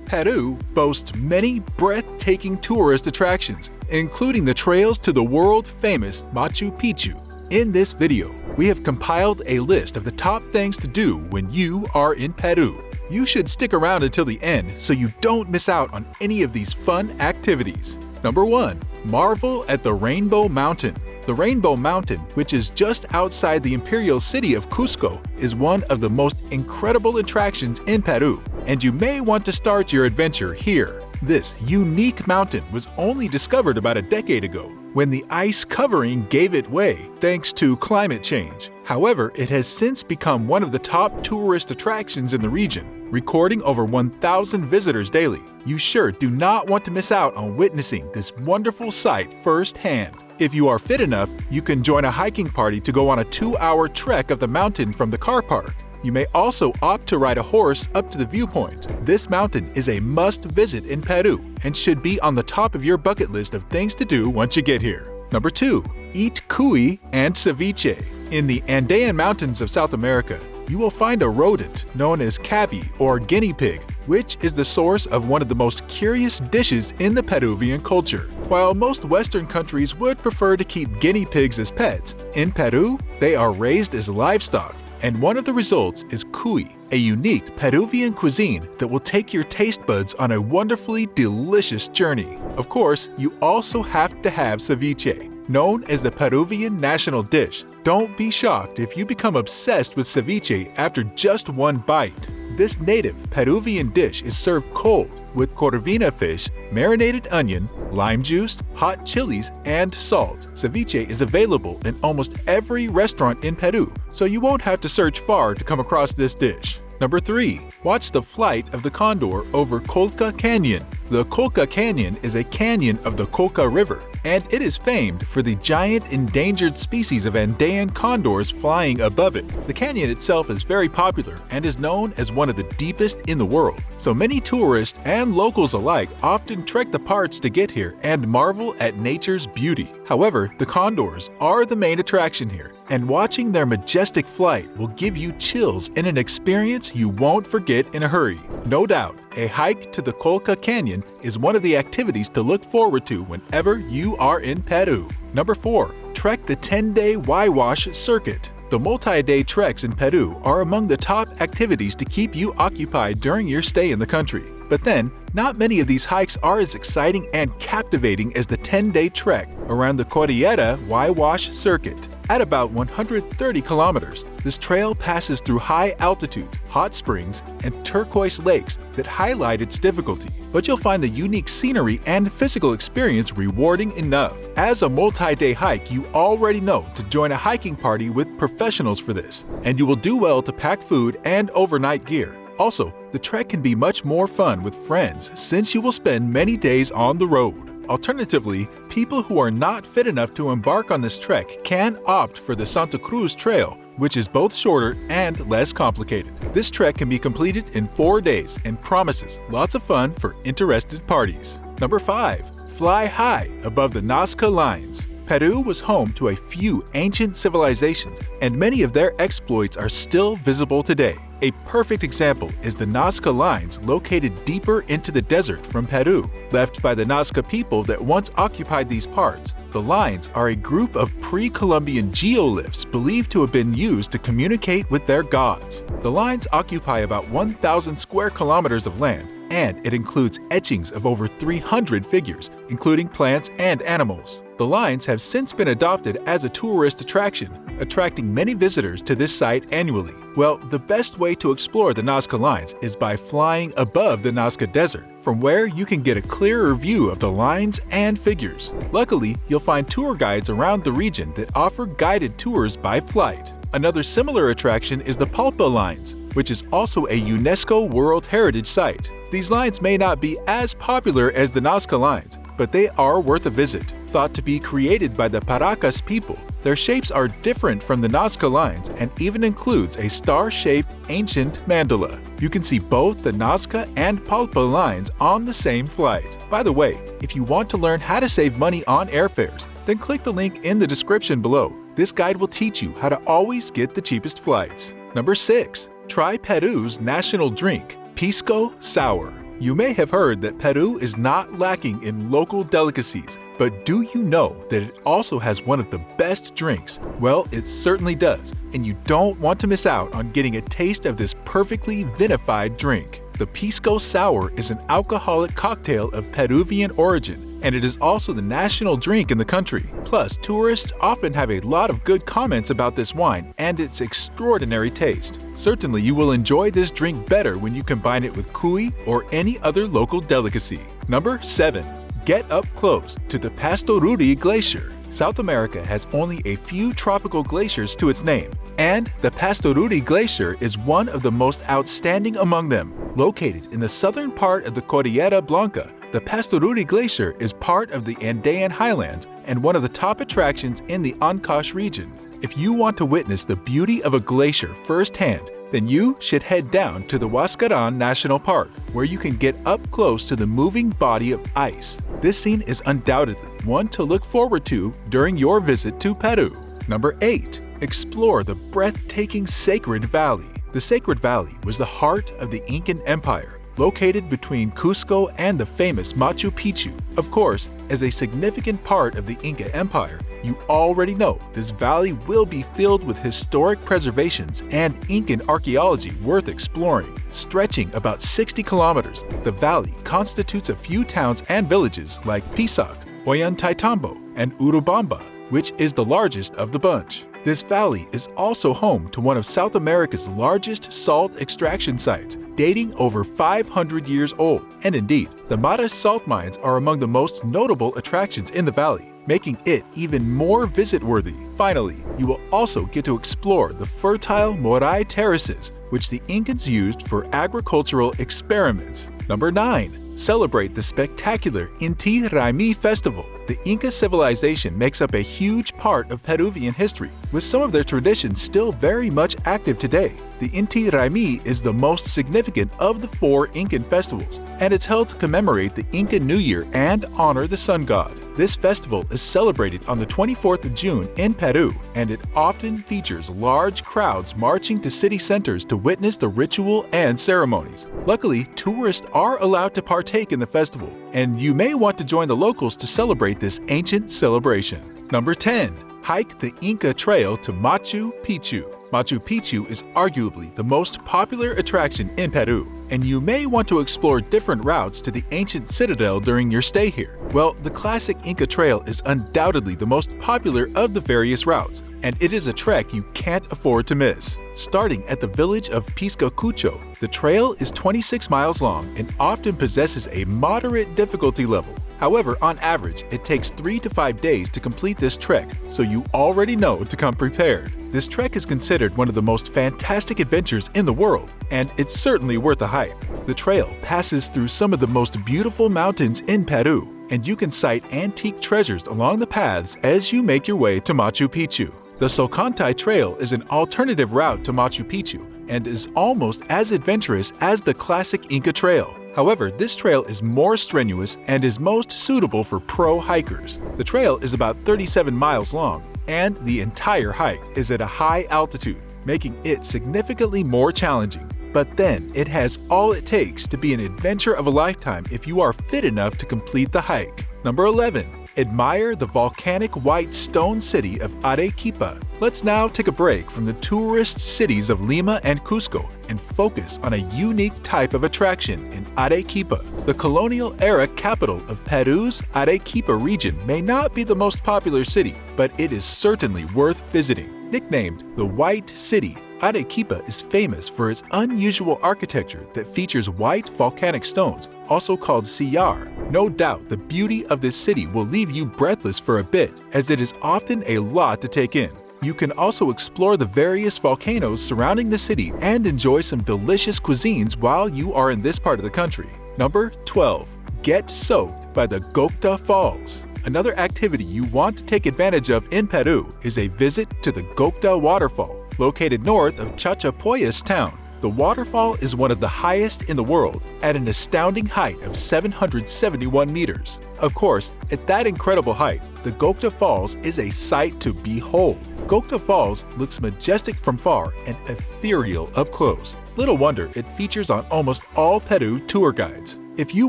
Peru boasts many breathtaking tourist attractions, including the trails to the world-famous Machu Picchu. In this video, we have compiled a list of the top things to do when you are in Peru. You should stick around until the end so you don't miss out on any of these fun activities. Number 1. Marvel at the Rainbow Mountain. The Rainbow Mountain, which is just outside the imperial city of Cusco, is one of the most incredible attractions in Peru, and you may want to start your adventure here. This unique mountain was only discovered about a decade ago, when the ice covering gave it way thanks to climate change. However, it has since become one of the top tourist attractions in the region, recording over 1,000 visitors daily. You sure do not want to miss out on witnessing this wonderful sight firsthand. If you are fit enough, you can join a hiking party to go on a 2-hour trek of the mountain from the car park. You may also opt to ride a horse up to the viewpoint. This mountain is a must-visit in Peru and should be on the top of your bucket list of things to do once you get here. Number 2. Eat cuy and ceviche. In the Andean mountains of South America, you will find a rodent known as cavi or guinea pig, which is the source of one of the most curious dishes in the Peruvian culture. While most Western countries would prefer to keep guinea pigs as pets, in Peru, they are raised as livestock, and one of the results is cuy, a unique Peruvian cuisine that will take your taste buds on a wonderfully delicious journey. Of course, you also have to have ceviche, known as the Peruvian national dish. Don't be shocked if you become obsessed with ceviche after just one bite. This native Peruvian dish is served cold with corvina fish, marinated onion, lime juice, hot chilies, and salt. Ceviche is available in almost every restaurant in Peru, so you won't have to search far to come across this dish. Number 3. Watch the flight of the condor over Colca Canyon. The Colca Canyon is a canyon of the Colca River, and it is famed for the giant endangered species of Andean condors flying above it. The canyon itself is very popular and is known as one of the deepest in the world, so many tourists and locals alike often trek the parts to get here and marvel at nature's beauty. However, the condors are the main attraction here, and watching their majestic flight will give you chills in an experience you won't forget in a hurry. No doubt, a hike to the Colca Canyon is one of the activities to look forward to whenever you are in Peru. Number 4. Trek the 10-day Huayhuash circuit. The multi-day treks in Peru are among the top activities to keep you occupied during your stay in the country. But then, not many of these hikes are as exciting and captivating as the 10-day trek around the Cordillera Huayhuash circuit. At about 130 kilometers, this trail passes through high altitudes, hot springs, and turquoise lakes that highlight its difficulty. But you'll find the unique scenery and physical experience rewarding enough. As a multi-day hike, you already know to join a hiking party with professionals for this, and you will do well to pack food and overnight gear. Also, the trek can be much more fun with friends since you will spend many days on the road. Alternatively, people who are not fit enough to embark on this trek can opt for the Santa Cruz Trail, which is both shorter and less complicated. This trek can be completed in 4 days and promises lots of fun for interested parties. Number 5. Fly high above the Nazca Lines. Peru was home to a few ancient civilizations, and many of their exploits are still visible today. A perfect example is the Nazca Lines located deeper into the desert from Peru, left by the Nazca people that once occupied these parts. The lines are a group of pre-Columbian geoglyphs believed to have been used to communicate with their gods. The lines occupy about 1,000 square kilometers of land, and it includes etchings of over 300 figures, including plants and animals. The lines have since been adopted as a tourist attraction, attracting many visitors to this site annually. Well, the best way to explore the Nazca Lines is by flying above the Nazca Desert, from where you can get a clearer view of the lines and figures. Luckily, you'll find tour guides around the region that offer guided tours by flight. Another similar attraction is the Palpa Lines, which is also a UNESCO World Heritage Site. These lines may not be as popular as the Nazca Lines, but they are worth a visit. Thought to be created by the Paracas people, their shapes are different from the Nazca Lines and even includes a star-shaped ancient mandala. You can see both the Nazca and Palpa lines on the same flight. By the way, if you want to learn how to save money on airfares, then click the link in the description below. This guide will teach you how to always get the cheapest flights. Number 6. Try Peru's national drink, Pisco Sour. You may have heard that Peru is not lacking in local delicacies, but do you know that it also has one of the best drinks? Well, it certainly does, and you don't want to miss out on getting a taste of this perfectly vinified drink. The Pisco Sour is an alcoholic cocktail of Peruvian origin, and it is also the national drink in the country. Plus, tourists often have a lot of good comments about this wine and its extraordinary taste. Certainly, you will enjoy this drink better when you combine it with cuy or any other local delicacy. Number 7. Get up close to the Pastoruri Glacier. South America has only a few tropical glaciers to its name, and the Pastoruri Glacier is one of the most outstanding among them. Located in the southern part of the Cordillera Blanca, the Pastoruri Glacier is part of the Andean Highlands and one of the top attractions in the Ancash region. If you want to witness the beauty of a glacier firsthand, then you should head down to the Huascarán National Park, where you can get up close to the moving body of ice. This scene is undoubtedly one to look forward to during your visit to Peru. Number 8. Explore the breathtaking Sacred Valley. The Sacred Valley was the heart of the Incan Empire, located between Cusco and the famous Machu Picchu. Of course, as a significant part of the Inca Empire, you already know this valley will be filled with historic preservations and Incan archaeology worth exploring. Stretching about 60 kilometers, the valley constitutes a few towns and villages like Pisac, Ollantaytambo, and Urubamba, which is the largest of the bunch. This valley is also home to one of South America's largest salt extraction sites, dating over 500 years old. And indeed, the Mara salt mines are among the most notable attractions in the valley, making it even more visit-worthy. Finally, you will also get to explore the fertile Morai terraces, which the Incans used for agricultural experiments. Number 9. Celebrate the spectacular Inti Raymi Festival. The Inca civilization makes up a huge part of Peruvian history, with some of their traditions still very much active today. The Inti Raymi is the most significant of the 4 Incan festivals, and it's held to commemorate the Inca New Year and honor the sun god. This festival is celebrated on the 24th of June in Peru, and it often features large crowds marching to city centers to witness the ritual and ceremonies. Luckily, tourists are allowed to partake in the festival, and you may want to join the locals to celebrate this ancient celebration. Number 10. Hike the Inca Trail to Machu Picchu. Machu Picchu is arguably the most popular attraction in Peru, and you may want to explore different routes to the ancient citadel during your stay here. Well, the classic Inca Trail is undoubtedly the most popular of the various routes, and it is a trek you can't afford to miss. Starting at the village of Piscacucho, the trail is 26 miles long and often possesses a moderate difficulty level. However, on average, it takes 3 to 5 days to complete this trek, so you already know to come prepared. This trek is considered one of the most fantastic adventures in the world, and it's certainly worth a hike. The trail passes through some of the most beautiful mountains in Peru, and you can sight antique treasures along the paths as you make your way to Machu Picchu. The Solcantay Trail is an alternative route to Machu Picchu and is almost as adventurous as the classic Inca Trail. However, this trail is more strenuous and is most suitable for pro hikers. The trail is about 37 miles long, and the entire hike is at a high altitude, making it significantly more challenging. But then, it has all it takes to be an adventure of a lifetime if you are fit enough to complete the hike. Number 11. Admire the volcanic white stone city of Arequipa. Let's now take a break from the tourist cities of Lima and Cusco and focus on a unique type of attraction in Arequipa. The colonial-era capital of Peru's Arequipa region may not be the most popular city, but it is certainly worth visiting. Nicknamed the White City, Arequipa is famous for its unusual architecture that features white volcanic stones, also called sillar. No doubt the beauty of this city will leave you breathless for a bit, as it is often a lot to take in. You can also explore the various volcanoes surrounding the city and enjoy some delicious cuisines while you are in this part of the country. Number 12. Get soaked by the Gocta Falls. Another activity you want to take advantage of in Peru is a visit to the Gocta Waterfall, located north of Chachapoyas town. The waterfall is one of the highest in the world, at an astounding height of 771 meters. Of course, at that incredible height, the Gocta Falls is a sight to behold. Gocta Falls looks majestic from far and ethereal up close. Little wonder it features on almost all Peru tour guides. If you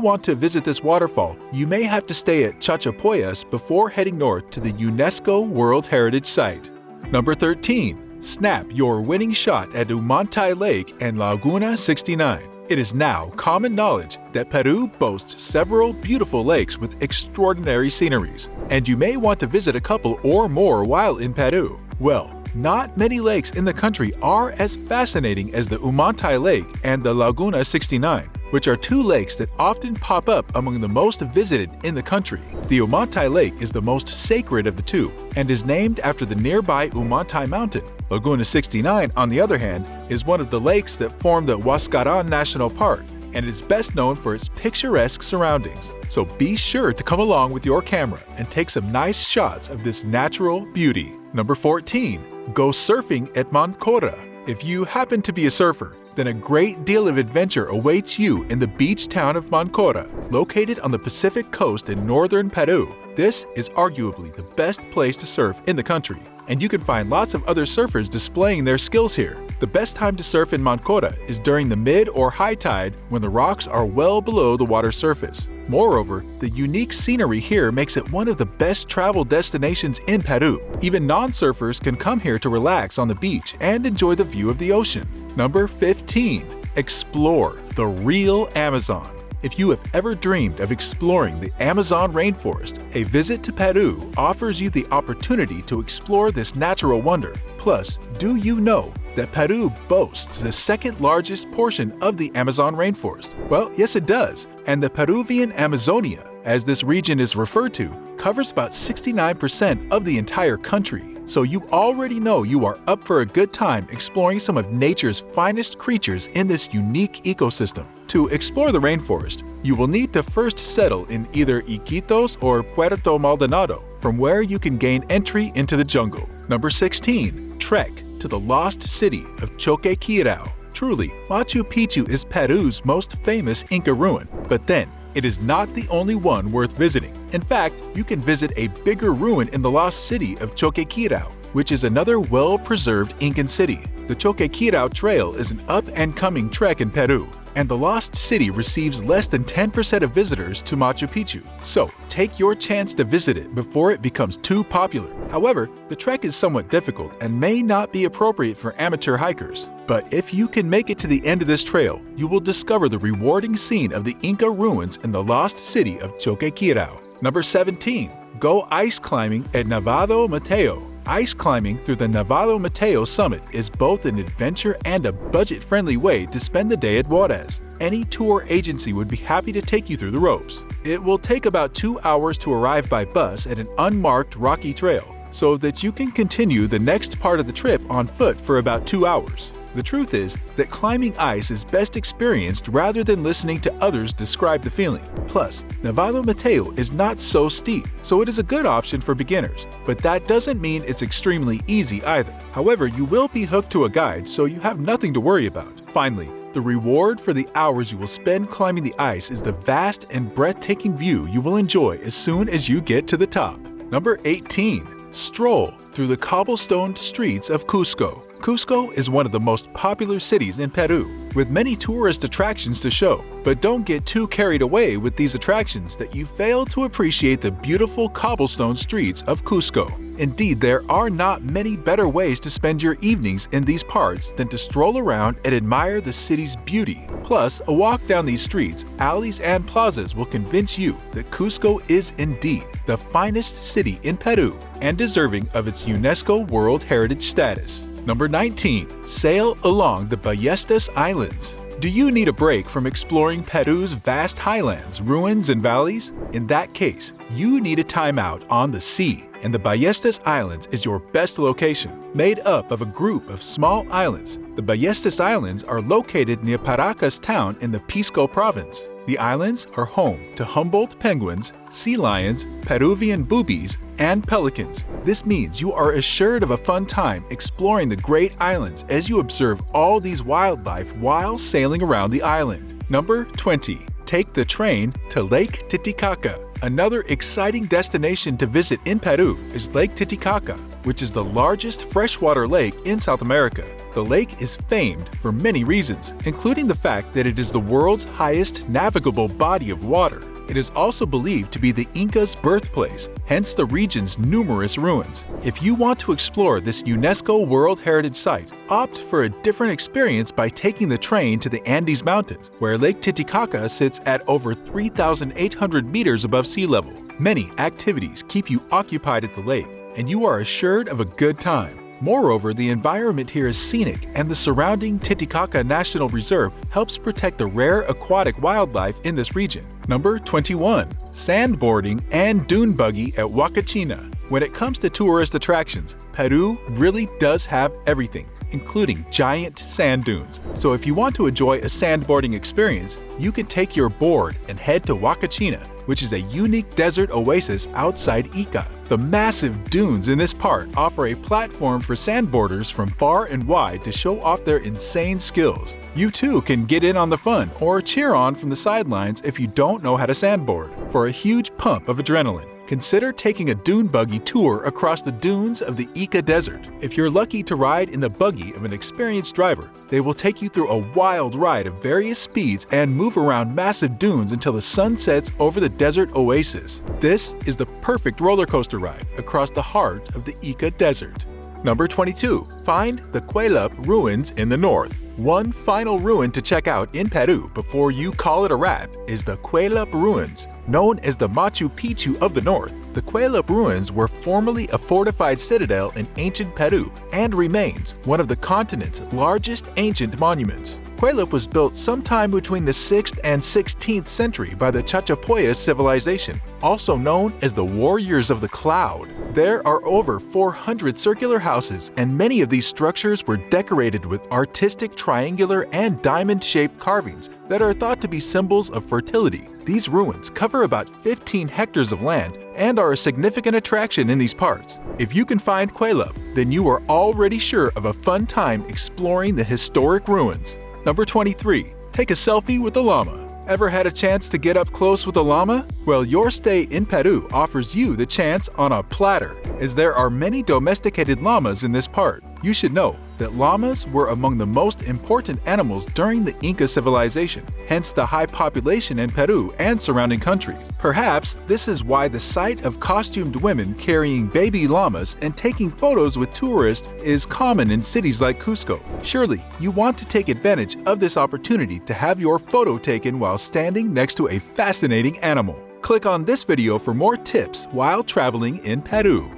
want to visit this waterfall, you may have to stay at Chachapoyas before heading north to the UNESCO World Heritage Site. Number 13. Snap your winning shot at Umantay Lake and Laguna 69. It is now common knowledge that Peru boasts several beautiful lakes with extraordinary sceneries, and you may want to visit a couple or more while in Peru. Well, not many lakes in the country are as fascinating as the Umantay Lake and the Laguna 69, which are two lakes that often pop up among the most visited in the country. The Umantay Lake is the most sacred of the two and is named after the nearby Umantay Mountain. Laguna 69, on the other hand, is one of the lakes that form the Huascaran National Park, and it's best known for its picturesque surroundings. So be sure to come along with your camera and take some nice shots of this natural beauty. Number 14. Go surfing at Mancora. If you happen to be a surfer, then a great deal of adventure awaits you in the beach town of Mancora, located on the Pacific coast in northern Peru. This is arguably the best place to surf in the country, and you can find lots of other surfers displaying their skills here. The best time to surf in Mancora is during the mid or high tide when the rocks are well below the water surface. Moreover, the unique scenery here makes it one of the best travel destinations in Peru. Even non-surfers can come here to relax on the beach and enjoy the view of the ocean. Number 15. Explore the real Amazon. If you have ever dreamed of exploring the Amazon rainforest, a visit to Peru offers you the opportunity to explore this natural wonder. Plus, do you know that Peru boasts the second largest portion of the Amazon rainforest? Well, yes it does, and the Peruvian Amazonia, as this region is referred to, covers about 69% of the entire country. So you already know you are up for a good time exploring some of nature's finest creatures in this unique ecosystem. To explore the rainforest, you will need to first settle in either Iquitos or Puerto Maldonado, from where you can gain entry into the jungle. Number 16. Trek to the lost city of Choquequirao. Truly, Machu Picchu is Peru's most famous Inca ruin, but then, it is not the only one worth visiting. In fact, you can visit a bigger ruin in the lost city of Choquequirao, which is another well-preserved Incan city. The Choquequirao Trail is an up-and-coming trek in Peru, and the lost city receives less than 10% of visitors to Machu Picchu. So, take your chance to visit it before it becomes too popular. However, the trek is somewhat difficult and may not be appropriate for amateur hikers. But if you can make it to the end of this trail, you will discover the rewarding scene of the Inca ruins in the lost city of Choquequirao. Number 17. Go ice climbing at Nevado Mateo. Ice climbing through the Nevado Mateo summit is both an adventure and a budget-friendly way to spend the day at Juarez. Any tour agency would be happy to take you through the ropes. It will take about 2 hours to arrive by bus at an unmarked rocky trail, so that you can continue the next part of the trip on foot for about 2 hours. The truth is that climbing ice is best experienced rather than listening to others describe the feeling. Plus, Nevado Mateo is not so steep, so it is a good option for beginners, but that doesn't mean it's extremely easy either. However, you will be hooked to a guide, so you have nothing to worry about. Finally, the reward for the hours you will spend climbing the ice is the vast and breathtaking view you will enjoy as soon as you get to the top. Number 18. Stroll through the cobblestoned streets of Cusco. Cusco is one of the most popular cities in Peru, with many tourist attractions to show. But don't get too carried away with these attractions that you fail to appreciate the beautiful cobblestone streets of Cusco. Indeed, there are not many better ways to spend your evenings in these parts than to stroll around and admire the city's beauty. Plus, a walk down these streets, alleys, and plazas will convince you that Cusco is indeed the finest city in Peru and deserving of its UNESCO World Heritage status. Number 19. Sail along the Ballestas Islands. Do you need a break from exploring Peru's vast highlands, ruins, and valleys? In that case, you need a time out on the sea, and the Ballestas Islands is your best location. Made up of a group of small islands, the Ballestas Islands are located near Paracas town in the Pisco province. The islands are home to Humboldt penguins, sea lions, Peruvian boobies, and pelicans. This means you are assured of a fun time exploring the Great Islands as you observe all these wildlife while sailing around the island. Number 20. Take the train to Lake Titicaca. Another exciting destination to visit in Peru is Lake Titicaca, which is the largest freshwater lake in South America. The lake is famed for many reasons, including the fact that it is the world's highest navigable body of water. It is also believed to be the Incas' birthplace, hence the region's numerous ruins. If you want to explore this UNESCO World Heritage Site, opt for a different experience by taking the train to the Andes Mountains, where Lake Titicaca sits at over 3,800 meters above sea level. Many activities keep you occupied at the lake, and you are assured of a good time. Moreover, the environment here is scenic, and the surrounding Titicaca National Reserve helps protect the rare aquatic wildlife in this region. Number 21. Sandboarding and dune buggy at Huacachina. When it comes to tourist attractions, Peru really does have everything, including giant sand dunes. So if you want to enjoy a sandboarding experience, you can take your board and head to Huacachina, which is a unique desert oasis outside Ica. The massive dunes in this part offer a platform for sandboarders from far and wide to show off their insane skills. You too can get in on the fun or cheer on from the sidelines if you don't know how to sandboard. For a huge pump of adrenaline, consider taking a dune buggy tour across the dunes of the Ica Desert. If you're lucky to ride in the buggy of an experienced driver, they will take you through a wild ride of various speeds and move around massive dunes until the sun sets over the desert oasis. This is the perfect roller coaster ride across the heart of the Ica Desert. Number 22. Find the Cuelap ruins in the north. One final ruin to check out in Peru before you call it a wrap is the Cuelap ruins. Known as the Machu Picchu of the north, the Cuelap ruins were formerly a fortified citadel in ancient Peru and remains one of the continent's largest ancient monuments. Cuelap was built sometime between the 6th and 16th century by the Chachapoyas civilization, also known as the Warriors of the Cloud. There are over 400 circular houses, and many of these structures were decorated with artistic triangular and diamond-shaped carvings that are thought to be symbols of fertility. These ruins cover about 15 hectares of land and are a significant attraction in these parts. If you can find Cuelap, then you are already sure of a fun time exploring the historic ruins. Number 23. Take a selfie with a llama. Ever had a chance to get up close with a llama? Well, your stay in Peru offers you the chance on a platter, as there are many domesticated llamas in this part. You should know that llamas were among the most important animals during the Inca civilization, hence the high population in Peru and surrounding countries. Perhaps this is why the sight of costumed women carrying baby llamas and taking photos with tourists is common in cities like Cusco. Surely, you want to take advantage of this opportunity to have your photo taken while standing next to a fascinating animal. Click on this video for more tips while traveling in Peru.